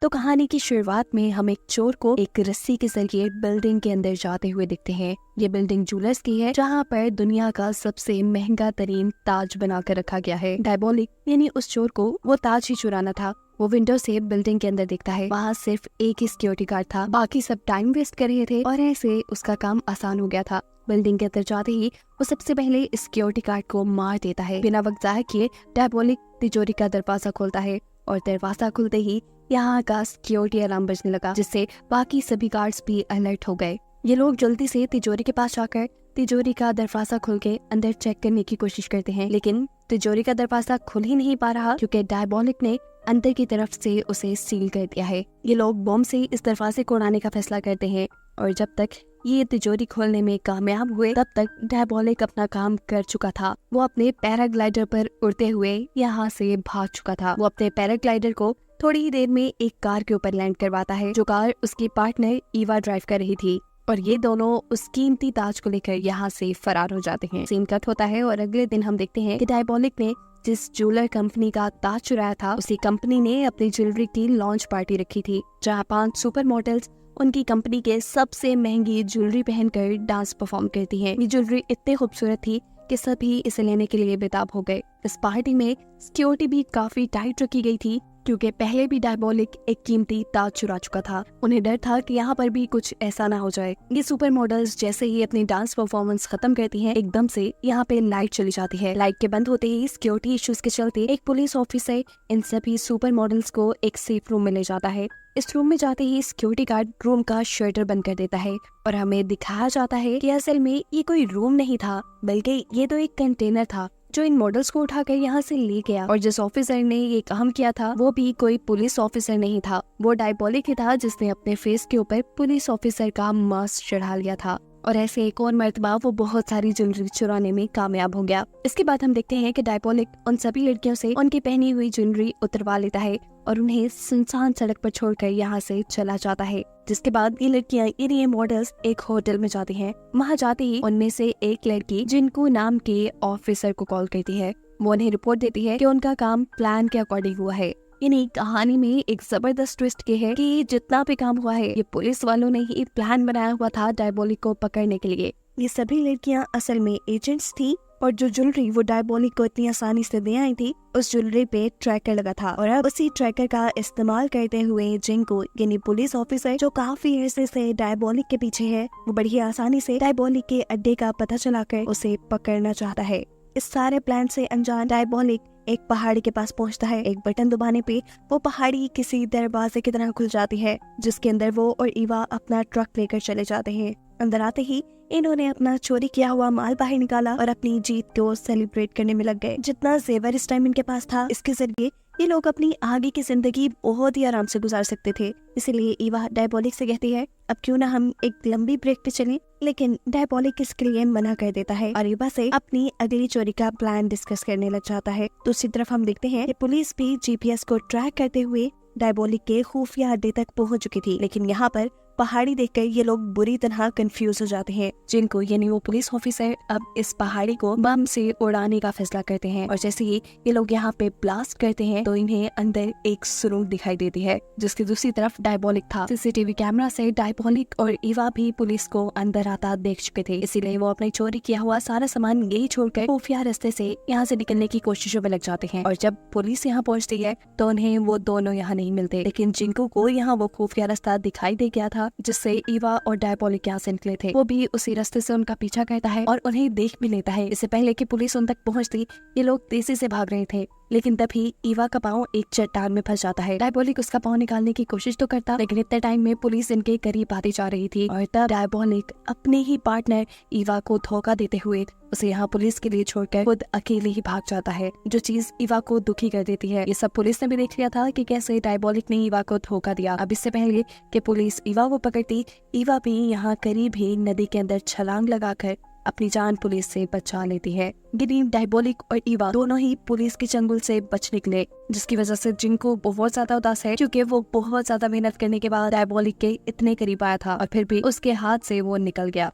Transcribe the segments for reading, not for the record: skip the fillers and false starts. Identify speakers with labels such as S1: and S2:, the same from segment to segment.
S1: तो कहानी की शुरुआत में हम एक चोर को एक रस्सी के जरिए बिल्डिंग के अंदर जाते हुए दिखते हैं। ये बिल्डिंग जूलर्स की है, जहाँ पर दुनिया का सबसे महंगा तरीन ताज बनाकर रखा गया है। डायबोलिक यानी उस चोर को वो ताज ही चुराना था। वो विंडो से बिल्डिंग के अंदर देखता है। वहाँ सिर्फ एक ही सिक्योरिटी गार्ड था, बाकी सब टाइम वेस्ट कर रहे थे और ऐसे उसका काम आसान हो गया था। बिल्डिंग के अंदर जाते ही वो सबसे पहले सिक्योरिटी गार्ड को मार देता है। बिना वक्त जाया किए डायबोलिक तिजोरी का दरवाजा खोलता है और दरवाजा खुलते ही यहाँ का सिक्योरिटी अलार्म बजने लगा, जिससे बाकी सभी गार्ड्स भी अलर्ट हो गए। ये लोग जल्दी से तिजोरी के पास जाकर तिजोरी का दरवाजा खोल के अंदर चेक करने की कोशिश करते हैं, लेकिन तिजोरी का दरवाजा खुल ही नहीं पा रहा क्योंकि डायबोलिक ने अंदर की तरफ से उसे सील कर दिया है। ये लोग बॉम्ब से इस दरवाजे को उड़ाने का फैसला करते हैं और जब तक ये तिजोरी खोलने में कामयाब हुए तब तक डायबोलिक अपना काम कर चुका था। वो अपने पैराग्लाइडर पर उड़ते हुए यहाँ से भाग चुका था। वो अपने पैराग्लाइडर को थोड़ी ही देर में एक कार के ऊपर लैंड करवाता है, जो कार उसकी पार्टनर ईवा ड्राइव कर रही थी, और ये दोनों उस कीमती ताज को लेकर यहाँ से फरार हो जाते हैं। सीन कट होता है और अगले दिन हम देखते हैं कि डायबोलिक ने जिस ज्वेलर कंपनी का ताज चुराया था, उसी कंपनी ने अपनी ज्वेलरी की लॉन्च पार्टी रखी थी, जहाँ 5 सुपर मॉडल्स उनकी कंपनी के सबसे महंगी ज्वेलरी पहनकर डांस परफॉर्म करती हैं। ये ज्वेलरी इतनी खूबसूरत थी कि सभी इसे लेने के लिए बेताब हो गए। इस पार्टी में सिक्योरिटी भी काफी टाइट रखी गई थी क्योंकि पहले भी डायबोलिक एक कीमती ताज चुरा चुका था। उन्हें डर था कि यहाँ पर भी कुछ ऐसा ना हो जाए। ये सुपर मॉडल्स जैसे ही अपनी डांस परफॉर्मेंस खत्म करती हैं, एकदम से यहाँ पे लाइट चली जाती है। लाइट के बंद होते ही सिक्योरिटी इश्यूज के चलते एक पुलिस ऑफिसर इन सभी सुपर मॉडल्स को एक सेफ रूम में ले जाता है। इस रूम में जाते ही सिक्योरिटी गार्ड रूम का शटर बंद कर देता है और हमें दिखाया जाता है कि असल में ये कोई रूम नहीं था, बल्कि ये तो एक कंटेनर था जो इन मॉडल्स को उठाकर यहाँ से ले गया। और जिस ऑफिसर ने ये काम किया था वो भी कोई पुलिस ऑफिसर नहीं था, वो डायबोलिक ही था, जिसने अपने फेस के ऊपर पुलिस ऑफिसर का मास्क चढ़ा लिया था। और ऐसे एक और मर्तबा वो बहुत सारी ज्वेलरी चुराने में कामयाब हो गया। इसके बाद हम देखते हैं कि डायबोलिक उन सभी लड़कियों से उनकी पहनी हुई ज्वेलरी उतरवा लेता है और उन्हें सुनसान सड़क पर छोड़कर यहाँ से चला जाता है। जिसके बाद ये लड़कियां ये मॉडल्स एक होटल में जाती हैं। वहाँ जाते ही उनमें से एक लड़की जिनको नाम के ऑफिसर को कॉल करती है, वो उन्हें रिपोर्ट देती है कि उनका काम प्लान के अकॉर्डिंग हुआ है। यानी कहानी में एक जबरदस्त ट्विस्ट ये है कि जितना भी काम हुआ है ये पुलिस वालों ने ही प्लान बनाया हुआ था डायबोलिक को पकड़ने के लिए। ये सभी लड़कियां असल में एजेंट्स थी और जो ज्वेलरी वो डायबोलिक को इतनी आसानी से दे आई थी, उस ज्वेलरी पे ट्रैकर लगा था और अब उसी ट्रैकर का इस्तेमाल करते हुए जिनको यानी पुलिस ऑफिसर जो काफी अरसे से डायबोलिक के पीछे है, वो बड़ी आसानी से डायबोलिक के अड्डे का पता चलाकर उसे पकड़ना चाहता है। इस सारे प्लान से अनजान डायबोलिक एक पहाड़ी के पास पहुंचता है। एक बटन दबाने पे वो पहाड़ी किसी दरवाजे की तरह खुल जाती है, जिसके अंदर वो और ईवा अपना ट्रक लेकर चले जाते हैं। अंदर आते ही इन्होंने अपना चोरी किया हुआ माल बाहर निकाला और अपनी जीत को सेलिब्रेट करने में लग गए। जितना जेवर इस टाइम इनके पास था, इसके जरिए ये लोग अपनी आगे की जिंदगी बहुत ही आराम से गुजार सकते थे। इसीलिए ईवा डायबोलिक से कहती है, अब क्यों ना हम एक लंबी ब्रेक पे चलें, लेकिन डायबोलिक इसके लिए मना कर देता है और ईवा से अपनी अगली चोरी का प्लान डिस्कस करने लग जाता है। दूसरी तरफ हम देखते हैं कि पुलिस भी जीपीएस को ट्रैक करते हुए डायबोलिक के खुफिया अड्डे तक पहुंच चुकी थी, लेकिन यहाँ पर पहाड़ी देखकर ये लोग बुरी तरह कंफ्यूज हो जाते हैं। जिनको यानी वो पुलिस ऑफिसर अब इस पहाड़ी को बम से उड़ाने का फैसला करते हैं और जैसे ही ये लोग यहाँ पे ब्लास्ट करते हैं तो इन्हें अंदर एक सुरंग दिखाई देती है, जिसकी दूसरी तरफ डायबोलिक था। सीसीटीवी कैमरा से डायबोलिक और ईवा भी पुलिस को अंदर आता देख चुके थे, इसीलिए वो अपने चोरी किया हुआ सारा सामान यही छोड़कर खुफिया रास्ते से यहाँ से निकलने की कोशिशों में लग जाते हैं। और जब पुलिस यहाँ पहुँचती है तो उन्हें वो दोनों यहाँ नहीं मिलते, लेकिन जिनको को यहाँ वो खुफिया रास्ता दिखाई दे गया था जिससे ईवा और डायबोलिक यहाँ से निकले थे, वो भी उसी रास्ते से उनका पीछा करता है और उन्हें देख भी लेता है। इससे पहले कि पुलिस उन तक पहुंचती, ये लोग तेजी से भाग रहे थे, लेकिन तभी ईवा का पाँव एक चट्टान में फंस जाता है। डायबोलिक उसका पाँव निकालने की कोशिश तो करता, लेकिन इतने टाइम में पुलिस इनके करीब आती जा रही थी और तब डायबोलिक अपने ही पार्टनर ईवा को धोखा देते हुए उसे यहाँ पुलिस के लिए छोड़कर खुद अकेले ही भाग जाता है, जो चीज ईवा को दुखी कर देती है। ये सब पुलिस ने भी देख लिया था कि कैसे डायबोलिक ने ईवा को धोखा दिया। अब इससे पहले कि पुलिस ईवा को पकड़ती, ईवा भी यहाँ करीब ही नदी के अंदर छलांग लगाकर अपनी जान पुलिस से बचा लेती है। गिनी, डायबोलिक और ईवा दोनों ही पुलिस के चंगुल से बच निकले, जिसकी वजह से जिनको बहुत ज्यादा उदास है क्योंकि वो बहुत ज्यादा मेहनत करने के बाद डायबोलिक के इतने करीब आया था और फिर भी उसके हाथ से वो निकल गया।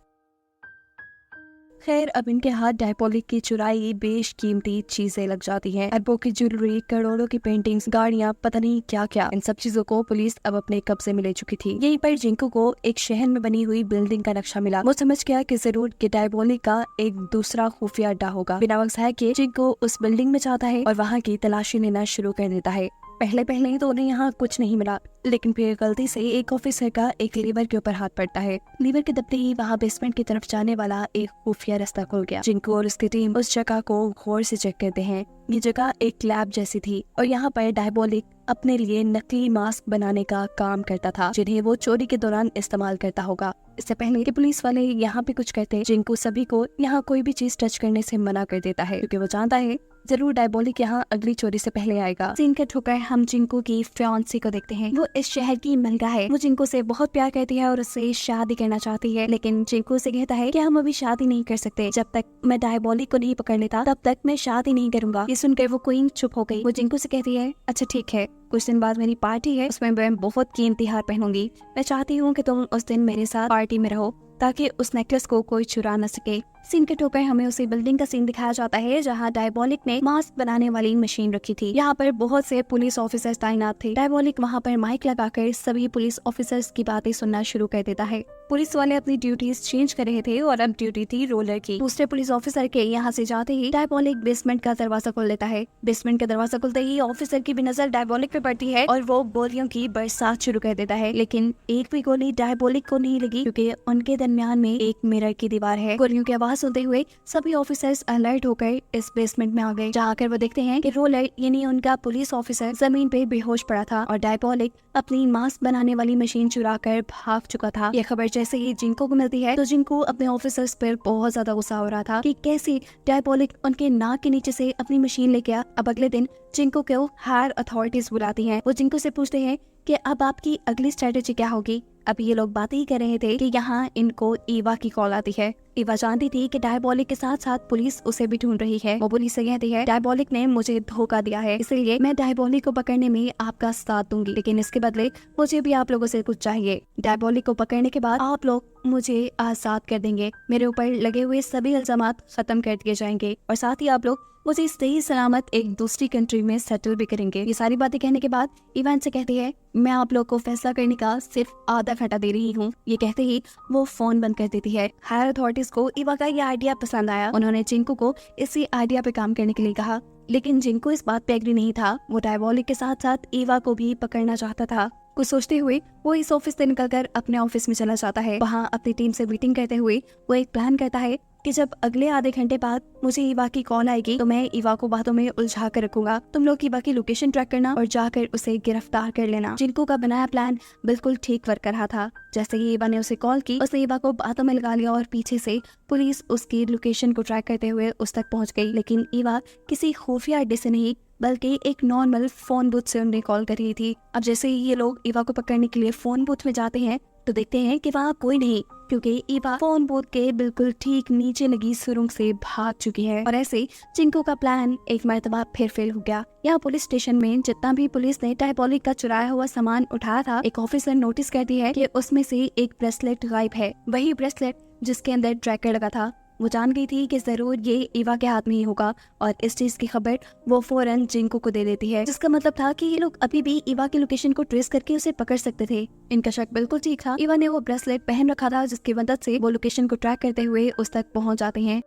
S1: खैर अब इनके हाथ डायबॉलिक की चुराई बेशकीमती चीजें लग जाती हैं। अरबों की ज्वेलरी, करोड़ों की पेंटिंग्स, गाड़ियां, पता नहीं क्या क्या। इन सब चीजों को पुलिस अब अपने कब्जे में ले चुकी थी। यहीं पर जिंकू को एक शहर में बनी हुई बिल्डिंग का नक्शा मिला। वो समझ गया कि जरूर कि डायबॉलिक का एक दूसरा खुफिया अड्डा होगा। बिना वक्त जाए के जिंकू उस बिल्डिंग में जाता है और वहाँ की तलाशी लेना शुरू कर देता है। पहले ही तो उन्हें यहाँ कुछ नहीं मिला, लेकिन फिर गलती से एक ऑफिसर का एक लीवर के ऊपर हाथ पड़ता है। लीवर के दबते ही वहाँ बेसमेंट की तरफ जाने वाला एक खुफिया रास्ता खुल गया। जिंकू और उसकी टीम उस जगह को गौर से चेक करते हैं। ये जगह एक लैब जैसी थी और यहाँ पर डायबॉलिक अपने लिए नकली मास्क बनाने का काम करता था, जिन्हें वो चोरी के दौरान इस्तेमाल करता होगा। इससे पहले कि पुलिस वाले यहाँ पे कुछ कहते, जिंकू सभी को यहाँ कोई भी चीज टच करने से मना कर देता है, क्योंकि वो जानता है जरूर डायबॉलिक यहाँ अगली चोरी से पहले आएगा। सीन कट होकर हम जिंकू की फियांसी को देखते हैं। वो इस शहर की मलका है। वो जिंकू से बहुत प्यार करती है और उससे शादी करना चाहती है, लेकिन जिंकू से कहता है कि हम अभी शादी नहीं कर सकते। जब तक मैं डायबॉलिक को नहीं पकड़ लेता तब तक मैं शादी नहीं करूंगा। ये सुनकर वो क्वीन चुप हो गई। वो जिंकू से कहती है, अच्छा ठीक है, कुछ दिन बाद मेरी पार्टी है, उसमें मैं बहुत कीमती हार पहनूंगी। मैं चाहती हूँ कि तुम उस दिन मेरे साथ पार्टी में रहो ताकि उस नेकलेस को कोई चुरा न सके। सीन कट होकर हमें उसी बिल्डिंग का सीन दिखाया जाता है जहाँ डायबॉलिक ने मास्क बनाने वाली मशीन रखी थी। यहाँ पर बहुत से पुलिस ऑफिसर्स तैनात थे। डायबॉलिक वहाँ पर माइक लगाकर सभी पुलिस ऑफिसर्स की बातें सुनना शुरू कर देता है। पुलिस वाले अपनी ड्यूटीज चेंज कर रहे थे और अब ड्यूटी थी रोलर की। दूसरे पुलिस ऑफिसर के यहाँ से जाते ही डायबॉलिक बेसमेंट का दरवाजा खोल लेता है। बेसमेंट का दरवाजा खुलते ही ऑफिसर की भी नजर डायबॉलिक पे पड़ती है और वो गोलियों की बरसात शुरू कर देता है, लेकिन एक भी गोली डायबॉलिक को नहीं लगी, क्योंकि उनके दरमियान में एक मिरर की दीवार है। गोलियों की आवाज सुनते हुए सभी ऑफिसर्स अलर्ट होकर इस बेसमेंट में आ गए, जहाँ आकर वो देखते हैं कि रोलर यानी उनका पुलिस ऑफिसर जमीन पे बेहोश पड़ा था और डायबॉलिक अपनी मास्क बनाने वाली मशीन चुरा कर भाग चुका था। यह खबर जैसे ही जिंकू को मिलती है तो जिंकू अपने ऑफिसर्स पर बहुत ज्यादा गुस्सा हो रहा था कि कैसे डायबॉलिक उनके नाक के नीचे से अपनी मशीन लेके आया। अब अगले दिन जिंकू को हायर अथॉरिटीज बुलाती हैं। वो जिंकू से पूछते हैं कि अब आपकी अगली स्ट्रेटेजी क्या होगी। अब ये लोग बातें ही कर रहे थे कि यहाँ इनको ईवा की कॉल आती है। ईवा जानती थी कि डायबॉलिक के साथ साथ पुलिस उसे भी ढूंढ रही है। वो पुलिस से कहती है, डायबॉलिक ने मुझे धोखा दिया है, इसलिए मैं डायबॉलिक को पकड़ने में आपका साथ दूंगी, लेकिन इसके बदले मुझे भी आप लोगों से कुछ चाहिए। डायबॉलिक को पकड़ने के बाद आप लोग मुझे आजाद कर देंगे, मेरे ऊपर लगे हुए सभी इल्जामात खत्म कर दिए जाएंगे और साथ ही आप लोग मुझे सही सलामत एक दूसरी कंट्री में सेटल भी करेंगे। ये सारी बातें कहने के बाद इवान से कहती है, मैं आप लोग को फैसला करने का सिर्फ आधा घंटा दे रही हूँ। ये कहते ही वो फोन बंद कर देती है। हायर अथॉरिटीज को इवा का ये आइडिया पसंद आया। उन्होंने जिंकू को इसी आइडिया पे काम करने के लिए कहा, लेकिन जिंकू इस बात पे एग्री नहीं था। वो डायबॉलिक के साथ साथ इवा को भी पकड़ना चाहता था। कुछ सोचते हुए वो इस ऑफिस से निकलकर अपने ऑफिस में चला जाता है। वहाँ अपनी टीम से मीटिंग करते हुए वो एक प्लान करता है कि जब अगले आधे घंटे बाद मुझे ईवा की कॉल आएगी तो मैं ईवा को बातों में उलझा कर रखूंगा। तुम लोग ईवा की लोकेशन ट्रैक करना और जाकर उसे गिरफ्तार कर लेना। जिंकू का बनाया प्लान बिल्कुल ठीक वर्क कर रहा था। जैसे ही ईवा ने उसे कॉल की, उसने ईवा को बातों में लगा लिया और पीछे से पुलिस उसकी लोकेशन को ट्रैक करते हुए उस तक पहुंच गई। लेकिन ईवा किसी खुफिया अड्डे से नहीं बल्कि एक नॉर्मल फोन बूथ से उन्हें कॉल कर रही थी। अब जैसे ही ये लोग ईवा को पकड़ने के लिए फोन बूथ में जाते हैं तो देखते हैं कि वहाँ कोई नहीं, क्योंकि ईवा फोन बूथ के बिल्कुल ठीक नीचे लगी सुरंग से भाग चुकी है। और ऐसे जिंकू का प्लान एक मर्तबा फिर फेल हो गया। यहाँ पुलिस स्टेशन में जितना भी पुलिस ने डायबॉलिक का चुराया हुआ सामान उठाया था, एक ऑफिसर नोटिस करती है कि उसमें से एक ब्रेसलेट गायब है। वही ब्रेसलेट जिसके अंदर ट्रैकर लगा था। वो जान गई थी कि जरूर ये ईवा के हाथ में ही होगा और इस चीज की खबर वो फौरन जिंकू को दे देती है, जिसका मतलब था कि ये लोग अभी भी ईवा की लोकेशन को ट्रेस करके उसे पकड़ सकते थे। इनका शक बिल्कुल ठीक था। ईवा ने वो ब्रेसलेट पहन रखा था, जिसकी मदद से वो लोकेशन को ट्रैक करते हुए उस तक पहुंच जाते हैं।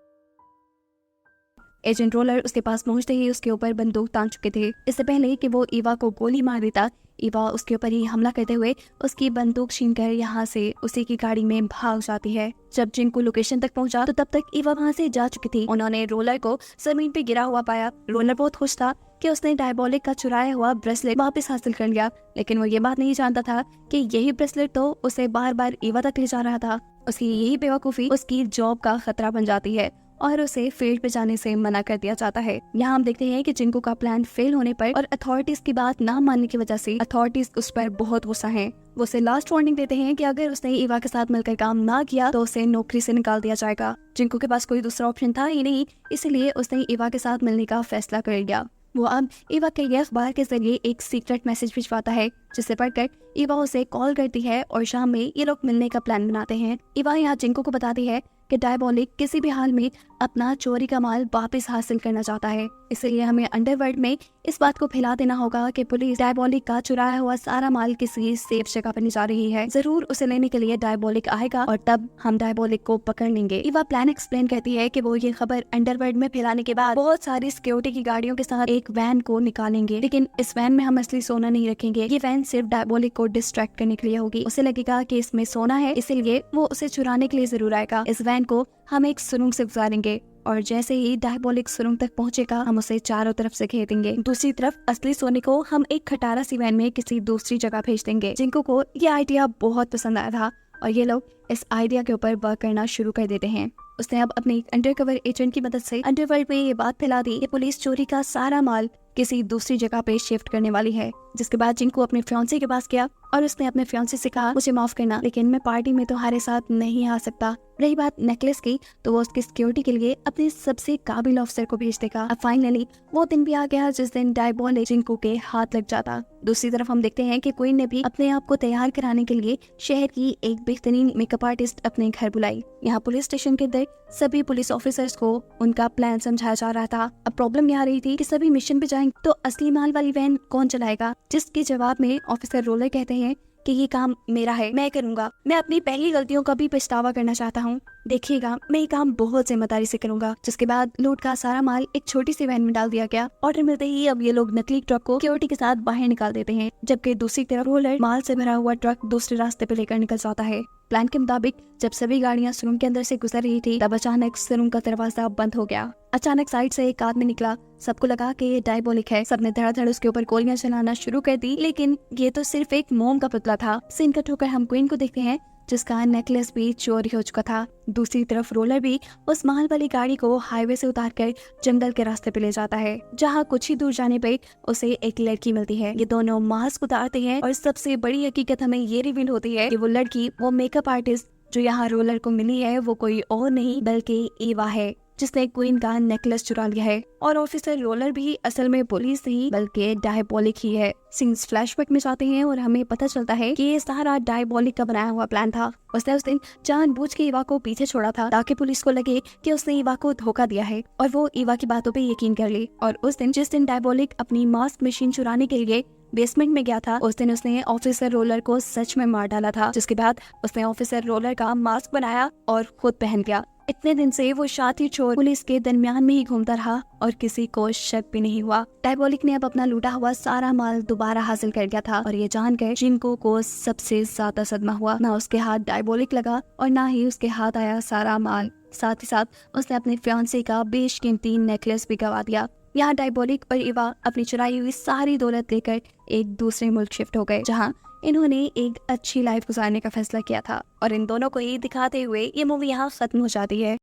S1: एजेंट रोलर उसके पास पहुंचते ही उसके ऊपर बंदूक तान चुके थे। इससे पहले कि वो ईवा को गोली मार देता, ईवा उसके ऊपर ही हमला करते हुए उसकी बंदूक छीनकर यहाँ से उसी की गाड़ी में भाग जाती है। जब जिंकू लोकेशन तक पहुंचा तो तब तक ईवा वहाँ से जा चुकी थी। उन्होंने रोलर को जमीन पे गिरा हुआ पाया। रोलर बहुत खुश था कि उसने डायबॉलिक का चुराया हुआ ब्रेसलेट वापस हासिल कर लिया, लेकिन वो ये बात नहीं जानता था कि यही ब्रेसलेट तो उसे बार बार ईवा तक ले जा रहा था। उसकी यही बेवकूफी उसकी जॉब का खतरा बन जाती है और उसे फील्ड पे जाने से मना कर दिया जाता है। यहाँ हम देखते हैं कि जिंकू का प्लान फेल होने पर और अथॉरिटीज की बात ना मानने की वजह से अथॉरिटीज उस पर बहुत गुस्सा हैं। वो उसे लास्ट वार्निंग देते हैं कि अगर उसने ईवा के साथ मिलकर काम ना किया तो उसे नौकरी से निकाल दिया जाएगा। जिंकू के पास कोई दूसरा ऑप्शन था ही नहीं, इसलिए उसने ईवा के साथ मिलने का फैसला कर लिया। वो अब ईवा के ये अखबार के जरिए एक सीक्रेट मैसेज भिजवाता है, जिसे पढ़कर ईवा उसे कॉल करती है और शाम में ये लोग मिलने का प्लान बनाते हैं। ईवा यहाँ जिंकू को बताती है कि डायबॉलिक किसी भी हाल में अपना चोरी का माल वापस हासिल करना चाहता है। इसलिए हमें अंडरवर्ल्ड में इस बात को फैला देना होगा कि पुलिस डायबॉलिक का चुराया हुआ सारा माल किसी सेफ जगह पर ले जा रही है। जरूर उसे लेने के लिए डायबॉलिक आएगा और तब हम डायबॉलिक को पकड़ लेंगे। इवा प्लान एक्सप्लेन कहती है कि वो ये खबर अंडरवर्ल्ड में फैलाने के बाद बहुत सारी सिक्योरिटी की गाड़ियों के साथ एक वैन को निकालेंगे, लेकिन इस वैन में हम असली सोना नहीं रखेंगे। ये वैन सिर्फ डायबॉलिक को डिस्ट्रैक्ट करने के लिए होगी। उसे लगेगा कि इसमें सोना है, इसीलिए वो उसे चुराने के लिए जरूर आएगा। इस वैन को हम एक सुरंग से गुजारेंगे और जैसे ही डायबॉलिक सुरंग तक पहुंचेगा हम उसे चारों तरफ से घेर देंगे। दूसरी तरफ असली सोने को हम एक खटारा सी वैन में किसी दूसरी जगह भेज देंगे। जिनको को ये आइडिया बहुत पसंद आया था और ये लोग इस आइडिया के ऊपर वर्क करना शुरू कर देते हैं। उसने अब अपने अंडरकवर एजेंट की मदद से अंडरवर्ल्ड में ये बात फैला दी कि पुलिस चोरी का सारा माल किसी दूसरी जगह पे शिफ्ट करने वाली है। जिसके बाद जिनको अपने फियांसे के पास गया और उसने अपने फियांसे से कहा, मुझे माफ करना लेकिन मैं पार्टी में तुम्हारे साथ नहीं आ सकता। रही बात नेकलेस की, तो वो उसकी सिक्योरिटी के लिए अपने सबसे काबिल ऑफिसर को भेज देगा। अब फाइनली वो दिन भी आ गया जिस दिन डायबॉलिक जिनको के हाथ लग जाता। दूसरी तरफ हम देखते हैं कि क्वीन ने भी अपने आप को तैयार कराने के लिए शहर की एक बेहतरीन मेकअप आर्टिस्ट अपने घर बुलाई। यहाँ पुलिस स्टेशन के अंदर सभी पुलिस ऑफिसर्स को उनका प्लान समझाया जा रहा था। अब प्रॉब्लम ये आ रही थी कि सभी मिशन पे जाएंगे तो असली माल वाली वैन कौन चलाएगा, जिसके जवाब में ऑफिसर रोलर कहते हैं कि ये काम मेरा है, मैं करूंगा। मैं अपनी पहली गलतियों का भी पछतावा करना चाहता हूँ। देखिएगा मैं ये काम बहुत जिम्मेदारी से करूंगा। जिसके बाद लूट का सारा माल एक छोटी सी वैन में डाल दिया गया। ऑर्डर मिलते ही अब ये लोग नकली ट्रक को सिक्योरिटी के साथ बाहर निकाल देते हैं, जबकि दूसरी तरफ रोलर माल से भरा हुआ ट्रक दूसरे रास्ते पे लेकर निकल जाता है। प्लान के मुताबिक जब सभी गाड़ियां सुरंग के अंदर से गुजर रही थी तब अचानक सुरंग का दरवाजा बंद हो गया। अचानक साइड से एक आदमी निकला। सबको लगा कि ये डायबॉलिक है। सबने धड़ाधड़ उसके ऊपर गोलियां चलाना शुरू कर दी, लेकिन ये तो सिर्फ एक मोम का पुतला था। सीन कट होकर हम क्वीन को देखते हैं जिसका नेकलेस भी चोरी हो चुका था। दूसरी तरफ रोलर भी उस माल वाली गाड़ी को हाईवे से उतारकर जंगल के रास्ते पे ले जाता है, जहाँ कुछ ही दूर जाने पे उसे एक लड़की मिलती है। ये दोनों मास्क उतारते हैं और सबसे बड़ी हकीकत हमें ये रिवील होती है कि वो लड़की, वो मेकअप आर्टिस्ट जो यहाँ रोलर को मिली है, वो कोई और नहीं बल्कि ईवा है, जिसने क्वीन का नेकलेस चुरा लिया है। और ऑफिसर रोलर भी असल में पुलिस नहीं बल्कि डायबॉलिक ही है। सीन्स फ्लैशबैक में जाते हैं और हमें पता चलता है कि ये सारा डायबॉलिक का बनाया हुआ प्लान था। उसने उस दिन जानबूझ के ईवा को पीछे छोड़ा था ताकि पुलिस को लगे कि उसने ईवा को धोखा दिया है और वो ईवा की बातों पे यकीन कर ले। और उस दिन जिस दिन डायबॉलिक अपनी मास्क मशीन चुराने के लिए बेसमेंट में गया था, उस दिन उसने ऑफिसर रोलर को सच में मार डाला था। जिसके बाद उसने ऑफिसर रोलर का मास्क बनाया और खुद पहन गया। इतने दिन से वो शातिर चोर पुलिस के दरमियान में ही घूमता रहा और किसी को शक भी नहीं हुआ। डायबॉलिक ने अब अपना लूटा हुआ सारा माल दोबारा हासिल कर लिया था और ये जानकर जिनको को सबसे ज्यादा सदमा हुआ। ना उसके हाथ डायबॉलिक लगा और ना ही उसके हाथ आया सारा माल। साथ ही साथ उसने अपने फियांसे का बेशकीमती नेकलेस भी गवा दिया। यहाँ डायबॉलिक और ईवा अपनी चुराई हुई सारी दौलत लेकर एक दूसरे मुल्क शिफ्ट हो गए, जहाँ इन्होंने एक अच्छी लाइफ गुजारने का फैसला किया था। और इन दोनों को ही दिखाते हुए ये मूवी यहाँ खत्म हो जाती है।